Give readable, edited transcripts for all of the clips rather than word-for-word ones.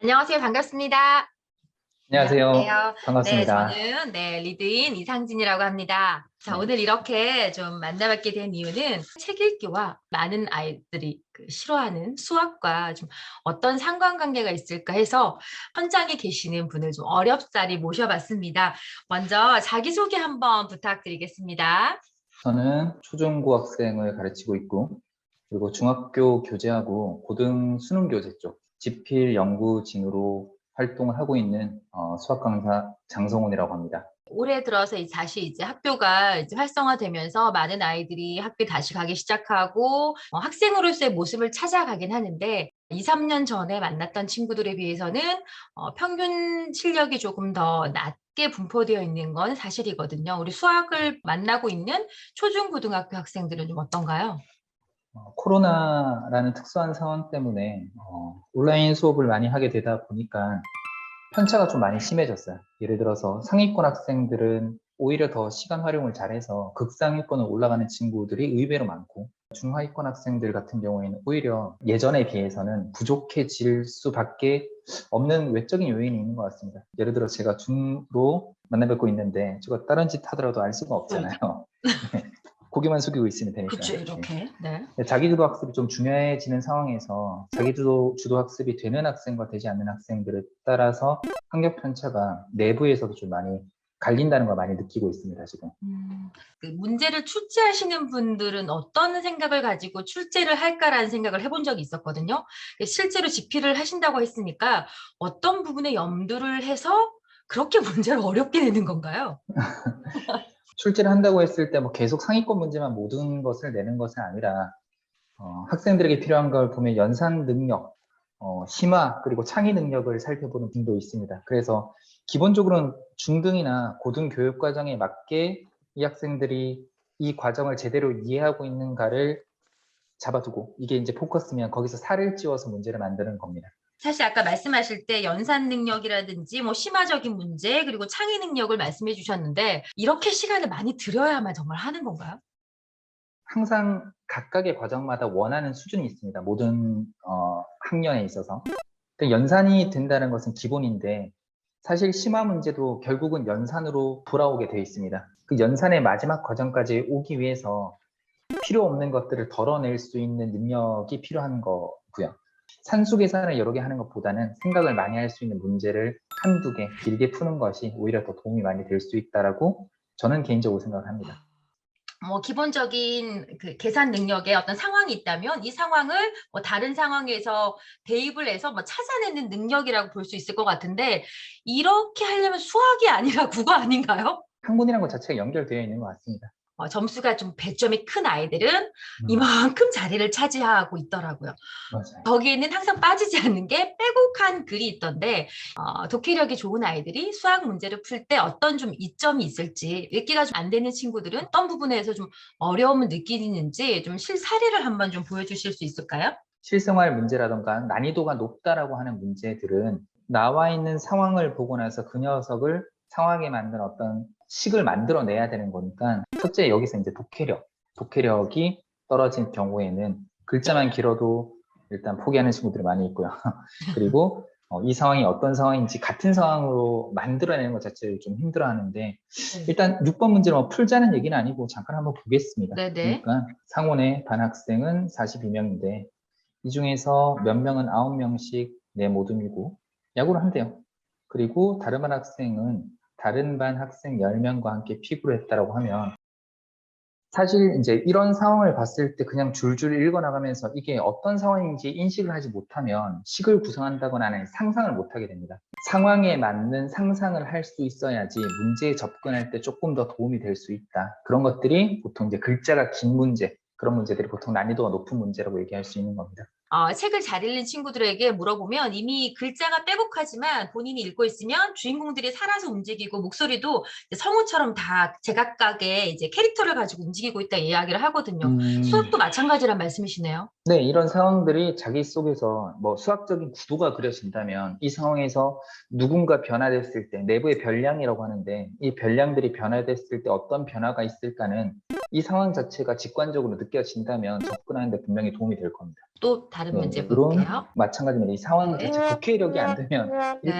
안녕하세요. 반갑습니다. 안녕하세요. 안녕하세요. 네, 반갑습니다. 저는 리드인 이상진이라고 합니다. 자, 네. 오늘 이렇게 좀 만나뵙게 된 이유는 책 읽기와 많은 아이들이 싫어하는 수학과 좀 어떤 상관관계가 있을까 해서 현장에 계시는 분을 좀 어렵사리 모셔봤습니다. 먼저 자기소개 한번 부탁드리겠습니다. 저는 초중고 학생을 가르치고 있고, 그리고 중학교 교재하고 고등 수능 교재 쪽 지필 연구진으로 활동을 하고 있는 수학 강사 장성훈이라고 합니다. 올해 들어서 다시 이제 학교가 이제 활성화되면서 많은 아이들이 학교에 다시 가기 시작하고 학생으로서의 모습을 찾아가긴 하는데 2, 3년 전에 만났던 친구들에 비해서는 평균 실력이 조금 더 낮게 분포되어 있는 건 사실이거든요. 우리 수학을 만나고 있는 초중고등학교 학생들은 좀 어떤가요? 코로나라는 특수한 상황 때문에 온라인 수업을 많이 하게 되다 보니까 편차가 좀 많이 심해졌어요. 예를 들어서 상위권 학생들은 오히려 더 시간 활용을 잘해서 극상위권을 올라가는 친구들이 의외로 많고, 중하위권 학생들 같은 경우에는 오히려 예전에 비해서는 부족해질 수밖에 없는 외적인 요인이 있는 것 같습니다. 예를 들어 제가 중으로 만나뵙고 있는데 제가 다른 짓 하더라도 알 수가 없잖아요. 네. 고개만 숙이고 있으면 그쵸, 되니까요. 네. 이렇게. 네. 자기주도 학습이 좀 중요해지는 상황에서 자기주도 학습이 되는 학생과 되지 않는 학생들에 따라서 학력 편차가 내부에서도 좀 많이 갈린다는 걸 많이 느끼고 있습니다, 지금. 그 문제를 출제하시는 분들은 어떤 생각을 가지고 출제를 할까라는 생각을 해본 적이 있었거든요. 실제로 집필을 하신다고 했으니까 어떤 부분에 염두를 해서 그렇게 문제를 어렵게 내는 건가요? 출제를 한다고 했을 때 뭐 계속 상위권 문제만 모든 것을 내는 것은 아니라 학생들에게 필요한 걸 보면 연산 능력, 심화 그리고 창의 능력을 살펴보는 분도 있습니다. 그래서 기본적으로는 중등이나 고등 교육 과정에 맞게 이 학생들이 이 과정을 제대로 이해하고 있는가를 잡아두고, 이게 이제 포커스면 거기서 살을 찌워서 문제를 만드는 겁니다. 사실 아까 말씀하실 때 연산 능력이라든지 뭐 심화적인 문제 그리고 창의 능력을 말씀해 주셨는데 이렇게 시간을 많이 들여야만 정말 하는 건가요? 항상 각각의 과정마다 원하는 수준이 있습니다. 모든 학년에 있어서. 연산이 된다는 것은 기본인데, 사실 심화 문제도 결국은 연산으로 돌아오게 되어 있습니다. 그 연산의 마지막 과정까지 오기 위해서 필요 없는 것들을 덜어낼 수 있는 능력이 필요한 거고요. 산수 계산을 여러 개 하는 것보다는 생각을 많이 할 수 있는 문제를 한두 개 길게 푸는 것이 오히려 더 도움이 많이 될 수 있다라고 저는 개인적으로 생각을 합니다. 뭐 기본적인 그 계산 능력에 어떤 상황이 있다면 이 상황을 뭐 다른 상황에서 대입을 해서 뭐 찾아내는 능력이라고 볼 수 있을 것 같은데 이렇게 하려면 수학이 아니라 국어 아닌가요? 학문이라는 것 자체가 연결되어 있는 것 같습니다. 점수가 좀 배점이 큰 아이들은 음, 이만큼 자리를 차지하고 있더라고요. 맞아요. 거기에는 항상 빠지지 않는 게 빼곡한 글이 있던데 독해력이 좋은 아이들이 수학 문제를 풀 때 어떤 좀 이점이 있을지 읽기가 좀 안 되는 친구들은 어떤 부분에서 좀 어려움을 느끼는지 좀 실사례를 한번 좀 보여주실 수 있을까요? 실생활 문제라던가 난이도가 높다라고 하는 문제들은 나와 있는 상황을 보고 나서 그 녀석을 상황에 맞는 어떤 식을 만들어내야 되는 거니까, 첫째 여기서 이제 독해력이 떨어진 경우에는 글자만 길어도 일단 포기하는 친구들이 많이 있고요. 그리고 이 상황이 어떤 상황인지 같은 상황으로 만들어내는 것 자체를 좀 힘들어하는데, 네. 일단 6번 문제를 뭐 풀자는 얘기는 아니고 잠깐 한번 보겠습니다. 네네. 그러니까 상원의 반 학생은 42명인데 이 중에서 몇 명은 9명씩 내 모둠이고 야구를 한대요. 그리고 다른 반 학생은 다른 반 학생 10명과 함께 피구를 했다라고 하면, 사실 이제 이런 상황을 봤을 때 그냥 줄줄 읽어나가면서 이게 어떤 상황인지 인식을 하지 못하면 식을 구성한다거나 하는 상상을 못하게 됩니다. 상황에 맞는 상상을 할 수 있어야지 문제에 접근할 때 조금 더 도움이 될 수 있다. 그런 것들이 보통 이제 글자가 긴 문제, 그런 문제들이 보통 난이도가 높은 문제라고 얘기할 수 있는 겁니다. 책을 잘 읽는 친구들에게 물어보면 이미 글자가 빼곡하지만 본인이 읽고 있으면 주인공들이 살아서 움직이고 목소리도 이제 성우처럼 다 제각각의 이제 캐릭터를 가지고 움직이고 있다 이야기를 하거든요. 음, 수학도 마찬가지란 말씀이시네요. 네, 이런 상황들이 자기 속에서 뭐 수학적인 구도가 그려진다면 이 상황에서 누군가 변화됐을 때 내부의 변량이라고 하는데, 이 변량들이 변화됐을 때 어떤 변화가 있을까는 이 상황 자체가 직관적으로 느껴진다면 접근하는 데 분명히 도움이 될 겁니다. 또 다른 네, 문제 물론 볼게요. 마찬가지입니다. 이 상황 네. 자체 독해력이 안 되면 네.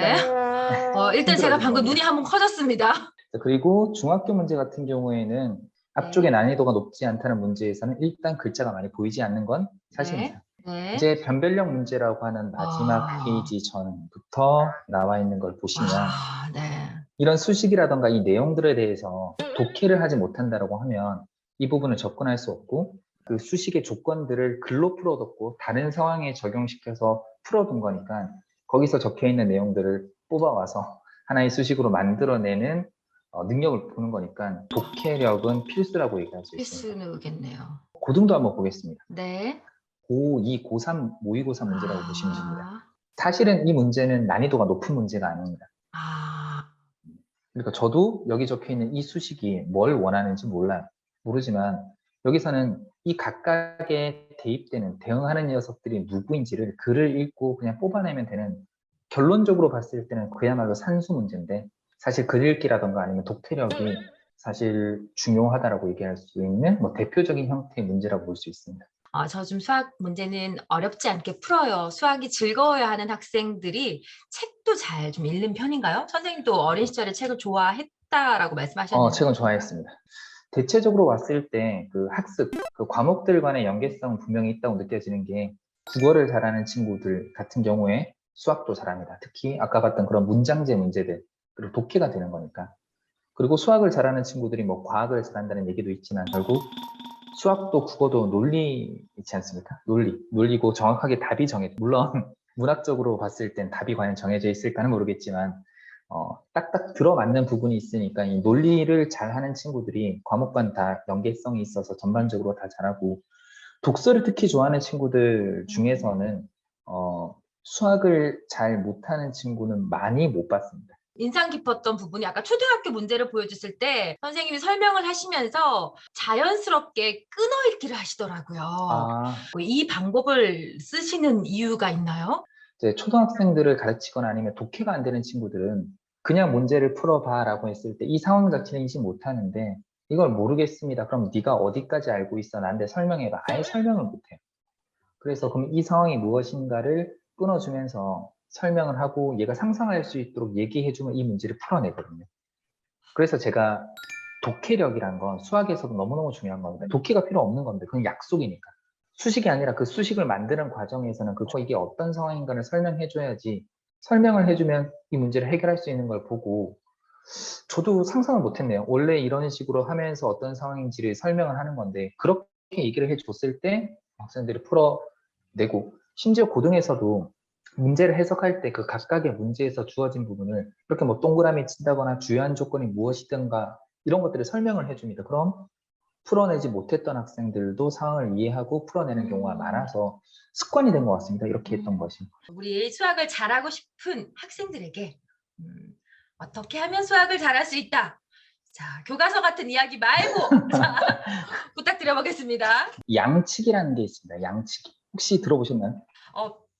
일단 제가 힘들어지는 방금 겁니다. 눈이 한번 커졌습니다. 그리고 중학교 문제 같은 경우에는 앞쪽에 네. 난이도가 높지 않다는 문제에서는 일단 글자가 많이 보이지 않는 건 네. 사실입니다. 네. 이제 변별력 문제라고 하는 마지막 페이지 전부터 나와 있는 걸 보시면 네. 이런 수식이라던가 이 내용들에 대해서 독해를 하지 못한다라고 하면 이 부분을 접근할 수 없고 그 수식의 조건들을 글로 풀어뒀고 다른 상황에 적용시켜서 풀어둔 거니까 거기서 적혀 있는 내용들을 뽑아와서 하나의 수식으로 만들어내는 능력을 보는 거니까 독해력은 필수라고 얘기할 수 있습니다. 필수겠네요. 고등도 한번 보겠습니다. 네. 고2, 고3, 모의고사 문제라고 보시면 됩니다. 사실은 이 문제는 난이도가 높은 문제가 아닙니다. 그러니까 저도 여기 적혀 있는 이 수식이 뭘 원하는지 모르지만 여기서는 이 각각의 대입되는 대응하는 녀석들이 누구인지를 글을 읽고 그냥 뽑아내면 되는, 결론적으로 봤을 때는 그야말로 산수 문제인데 사실 글 읽기라던가 아니면 독해력이 사실 중요하다라고 얘기할 수 있는 대표적인 형태의 문제라고 볼 수 있습니다. 저 좀 수학 문제는 어렵지 않게 풀어요. 수학이 즐거워야 하는 학생들이 책도 잘 좀 읽는 편인가요? 선생님도 어린 시절에 책을 좋아했다라고 말씀하셨는데. 책은 좋아했습니다. 대체적으로 봤을 때 그 학습, 그 과목들 간의 연계성은 분명히 있다고 느껴지는 게 국어를 잘하는 친구들 같은 경우에 수학도 잘합니다. 특히 아까 봤던 그런 문장제 문제들, 그리고 독해가 되는 거니까. 그리고 수학을 잘하는 친구들이 과학을 잘한다는 얘기도 있지만 결국 수학도 국어도 논리 있지 않습니까? 논리고 정확하게 답이 물론 문학적으로 봤을 땐 답이 과연 정해져 있을까는 모르겠지만 딱딱 들어맞는 부분이 있으니까 이 논리를 잘하는 친구들이 과목간 다 연계성이 있어서 전반적으로 다 잘하고, 독서를 특히 좋아하는 친구들 중에서는 수학을 잘 못하는 친구는 많이 못 봤습니다. 인상 깊었던 부분이 아까 초등학교 문제를 보여줬을 때 선생님이 설명을 하시면서 자연스럽게 끊어읽기를 하시더라고요. 이 방법을 쓰시는 이유가 있나요? 이제 초등학생들을 가르치거나 아니면 독해가 안 되는 친구들은 그냥 문제를 풀어봐 라고 했을 때 이 상황 자체는 인식 못 하는데, 이걸 모르겠습니다. 그럼 네가 어디까지 알고 있어? 나한테 설명해봐. 아예 설명을 못해요. 그래서 그럼 이 상황이 무엇인가를 끊어주면서 설명을 하고 얘가 상상할 수 있도록 얘기해주면 이 문제를 풀어내거든요. 그래서 제가 독해력이란 건 수학에서도 너무너무 중요한 겁니다. 독해가 필요 없는 건데 그건 약속이니까. 수식이 아니라 그 수식을 만드는 과정에서는 이게 어떤 상황인가를 설명해줘야지, 설명을 해주면 이 문제를 해결할 수 있는 걸 보고 저도 상상을 못했네요. 원래 이런 식으로 하면서 어떤 상황인지를 설명을 하는 건데 그렇게 얘기를 해줬을 때 학생들이 풀어내고, 심지어 고등에서도 문제를 해석할 때 그 각각의 문제에서 주어진 부분을 이렇게 동그라미 친다거나 주요한 조건이 무엇이든가 이런 것들을 설명을 해줍니다. 그럼 풀어내지 못했던 학생들도 상황을 이해하고 풀어내는 경우가 많아서 습관이 된 것 같습니다. 이렇게 했던 것이. 우리 수학을 잘하고 싶은 학생들에게 어떻게 하면 수학을 잘할 수 있다. 자, 교과서 같은 이야기 말고 자, 부탁드려보겠습니다. 양치기라는 게 있습니다. 양치기. 혹시 들어보셨나요?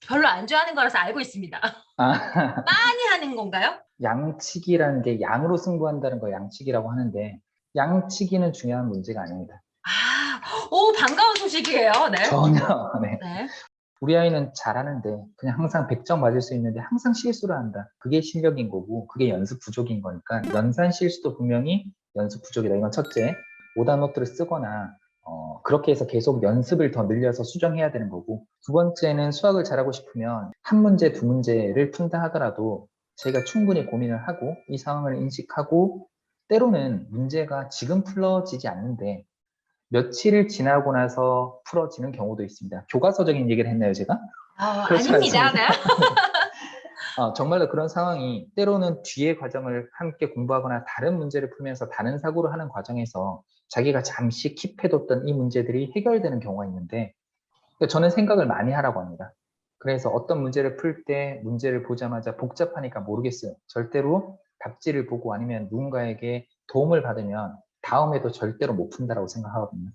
별로 안 좋아하는 거라서 알고 있습니다. 많이 하는 건가요? 양치기라는 게 양으로 승부한다는 거 양치기라고 하는데, 양치기는 중요한 문제가 아닙니다. 반가운 소식이에요. 네. 전혀. 네. 네. 우리 아이는 잘하는데 그냥 항상 100점 맞을 수 있는데 항상 실수를 한다. 그게 실력인 거고 그게 연습 부족인 거니까 연산 실수도 분명히 연습 부족이다. 이건 첫째. 오답 노트를 쓰거나 그렇게 해서 계속 연습을 더 늘려서 수정해야 되는 거고, 두 번째는 수학을 잘하고 싶으면 한 문제, 두 문제를 푼다 하더라도 저희가 충분히 고민을 하고 이 상황을 인식하고, 때로는 문제가 지금 풀어지지 않는데 며칠을 지나고 나서 풀어지는 경우도 있습니다. 교과서적인 얘기를 했나요, 제가? 그렇지 아닙니다. 않습니다. 네. 정말로 그런 상황이 때로는 뒤의 과정을 함께 공부하거나 다른 문제를 풀면서 다른 사고를 하는 과정에서 자기가 잠시 킵해뒀던 이 문제들이 해결되는 경우가 있는데, 저는 생각을 많이 하라고 합니다. 그래서 어떤 문제를 풀 때 문제를 보자마자 복잡하니까 모르겠어요. 절대로 답지를 보고 아니면 누군가에게 도움을 받으면 다음에도 절대로 못 푼다라고 생각하거든요.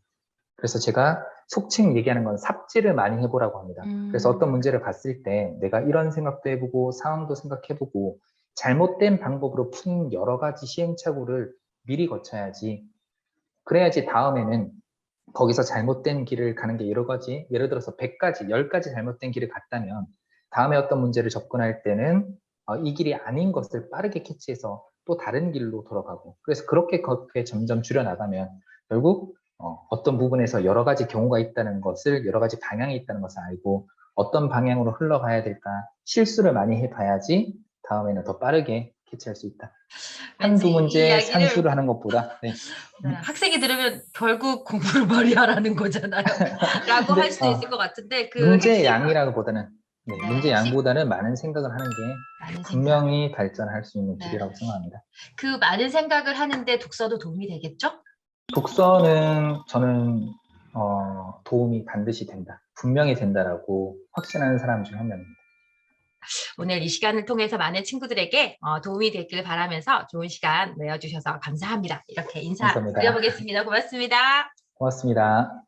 그래서 제가 속칭 얘기하는 건 삽질을 많이 해보라고 합니다. 그래서 어떤 문제를 봤을 때 내가 이런 생각도 해보고 상황도 생각해보고 잘못된 방법으로 푼 여러 가지 시행착오를 미리 거쳐야지 그래야지 다음에는 거기서 잘못된 길을 가는 게 여러 가지, 예를 들어서 100가지, 10가지 잘못된 길을 갔다면 다음에 어떤 문제를 접근할 때는 이 길이 아닌 것을 빠르게 캐치해서 또 다른 길로 돌아가고, 그래서 그렇게 점점 줄여나가면 결국 어떤 부분에서 여러 가지 경우가 있다는 것을, 여러 가지 방향이 있다는 것을 알고 어떤 방향으로 흘러가야 될까 실수를 많이 해봐야지 다음에는 더 빠르게 캐치할 수 있다. 왠지 한두 이 문제 이야기를 산수를 하는 것보다. 네. 학생이 들으면 결국 공부를 머리 하라는 거잖아요. 라고 할 근데 수도 있을 것 같은데 그 문제 핵심 양이라기보다는 네, 네, 문제 핵심 양보다는 많은 생각을 하는 게 많은 생각. 분명히 발전할 수 있는 네. 길이라고 생각합니다. 그 많은 생각을 하는데 독서도 도움이 되겠죠? 독서는 저는 도움이 반드시 된다. 분명히 된다라고 확신하는 사람 중 한 명입니다. 오늘 이 시간을 통해서 많은 친구들에게 도움이 됐길 바라면서 좋은 시간 내어주셔서 감사합니다. 이렇게 감사합니다. 인사드려보겠습니다. 고맙습니다. 고맙습니다.